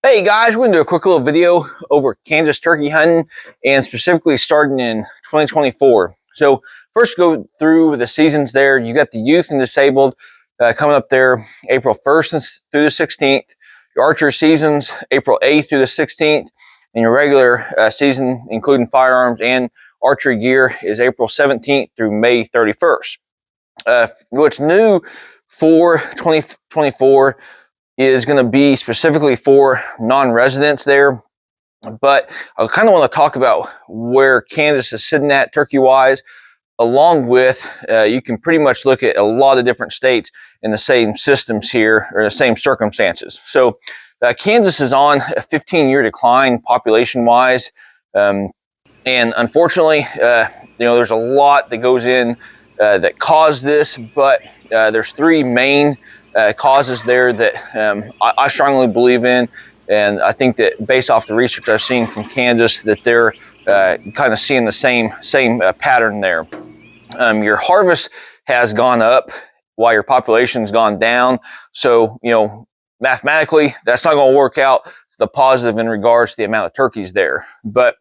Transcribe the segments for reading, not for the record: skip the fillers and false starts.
Hey guys, we're going to do a quick little video over Kansas turkey hunting and specifically starting in 2024. So first go through the seasons there. You got the youth and disabled coming up there April 1st through the 16th. Your archery seasons April 8th through the 16th. And your regular season, including firearms and archery gear, is April 17th through May 31st. What's new for 2024 is going to be specifically for non-residents there, but I kind of want to talk about where Kansas is sitting at turkey-wise, along with you can pretty much look at a lot of different states in the same systems here, or the same circumstances. So Kansas is on a 15-year decline population-wise, and unfortunately, there's a lot that goes in that caused this, but there's three main causes there that I strongly believe in, and I think that based off the research I've seen from Kansas, that they're kind of seeing the same pattern there. Your harvest has gone up while your population's gone down, so mathematically that's not going to work out to the positive in regards to the amount of turkeys there. But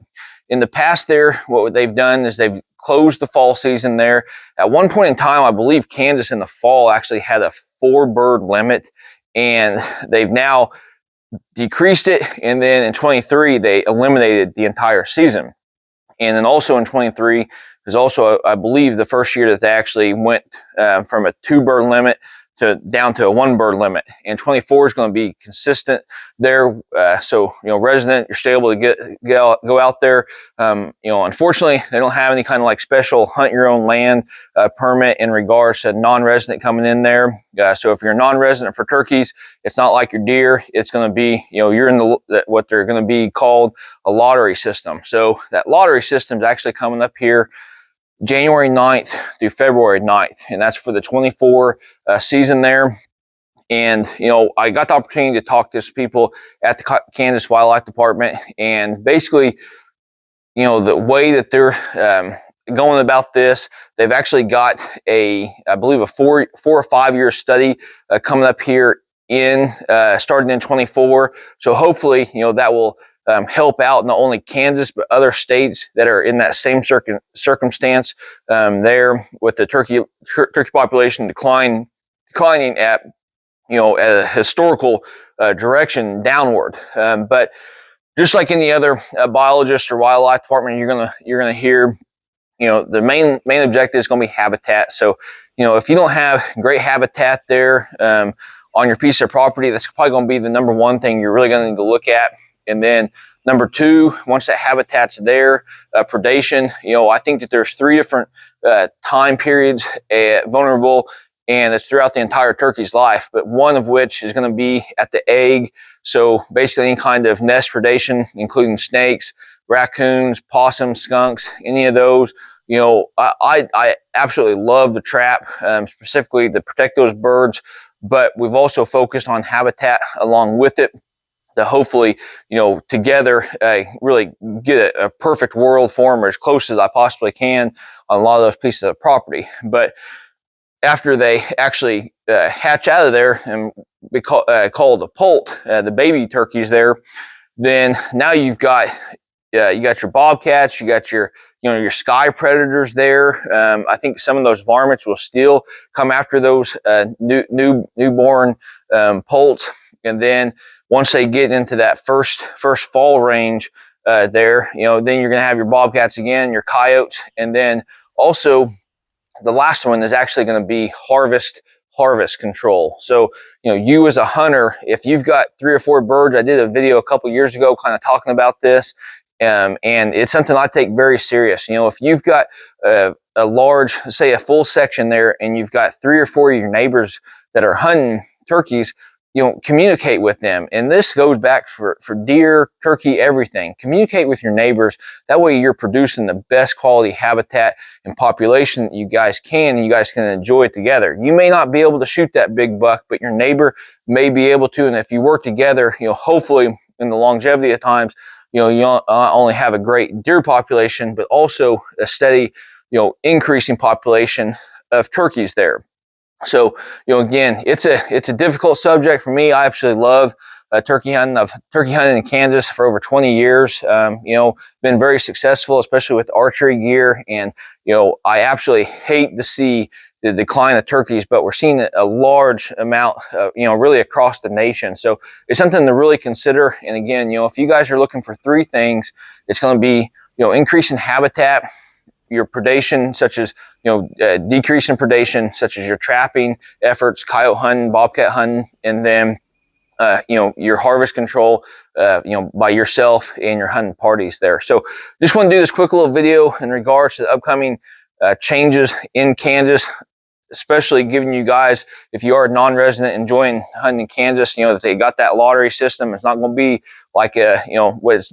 in the past there, what they've done is they've closed the fall season there. At one point in time, I believe Kansas in the fall actually had a 4-bird limit, and they've now decreased it, and then in 23 they eliminated the entire season. And then also in 23 is also, I believe, the first year that they actually went from a 2-bird limit down to a 1-bird limit, and 24 is going to be consistent there. So resident, you're still able to go out there. Unfortunately, they don't have any kind of like special hunt your own land permit in regards to non-resident coming in there. So if you're a non-resident for turkeys, it's not like your deer. It's going to be you're in what they're going to be called a lottery system. So that lottery system is actually coming up here January 9th through February 9th, and that's for the 24 season there. And I got the opportunity to talk to some people at the Kansas Wildlife Department, and basically the way that they're going about this, they've actually got I believe a 4 or 5 year study coming up here starting in 24. So hopefully that will help out not only Kansas but other states that are in that same circumstance there, with the turkey population declining at a historical direction downward. But just like any other biologist or wildlife department, you're gonna hear the main objective is going to be habitat. So if you don't have great habitat there on your piece of property, that's probably going to be the number one thing you're really going to need to look at. And then number two, once that habitat's there, predation. I think that there's 3 different time periods vulnerable, and it's throughout the entire turkey's life, but one of which is going to be at the egg. So basically any kind of nest predation, including snakes, raccoons, possums, skunks, any of those. I absolutely love the trap, specifically to protect those birds, but we've also focused on habitat along with it, to hopefully, together really get a perfect world for them, or as close as I possibly can on a lot of those pieces of property. But after they actually hatch out of there and be called a poult, the baby turkeys there, then now you've got your bobcats, you got your your sky predators there. I think some of those varmints will still come after those newborn poults, and then once they get into that first fall range there, then you're going to have your bobcats again, your coyotes, and then also the last one is actually going to be harvest control. So you as a hunter, if you've got 3 or 4 birds, I did a video a couple years ago kind of talking about this, and it's something I take very serious. If you've got a large, say a full section there, and you've got 3 or 4 of your neighbors that are hunting turkeys, communicate with them. And this goes back for deer, turkey, everything. Communicate with your neighbors. That way you're producing the best quality habitat and population that you guys can, and you guys can enjoy it together. You may not be able to shoot that big buck, but your neighbor may be able to. And if you work together, hopefully in the longevity of times, you not only have a great deer population, but also a steady, increasing population of turkeys there. So, again, it's a difficult subject for me. I absolutely love turkey hunting. I've turkey hunted in Kansas for over 20 years. You know, been very successful, especially with archery gear. And, you know, I absolutely hate to see the decline of turkeys, but we're seeing a large amount, you know, really across the nation. So it's something to really consider. And again, you know, if you guys are looking for three things, it's going to be, you know, increase in habitat, your predation, such as, you know, decrease in predation, such as your trapping efforts, coyote hunting, bobcat hunting, and then, you know, your harvest control, you know, by yourself and your hunting parties there. So just want to do this quick little video in regards to the upcoming changes in Kansas, especially giving you guys, if you are a non-resident enjoying hunting in Kansas, you know, that they got that lottery system. It's not going to be like, you know, what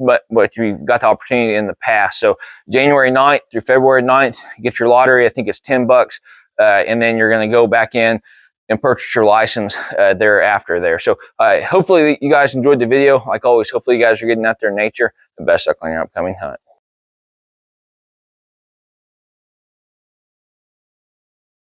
you've got the opportunity in the past. So January 9th through February 9th, get your lottery. I think it's $10. And then you're going to go back in and purchase your license thereafter there. So hopefully you guys enjoyed the video. Like always, hopefully you guys are getting out there in nature. The best luck on your upcoming hunt.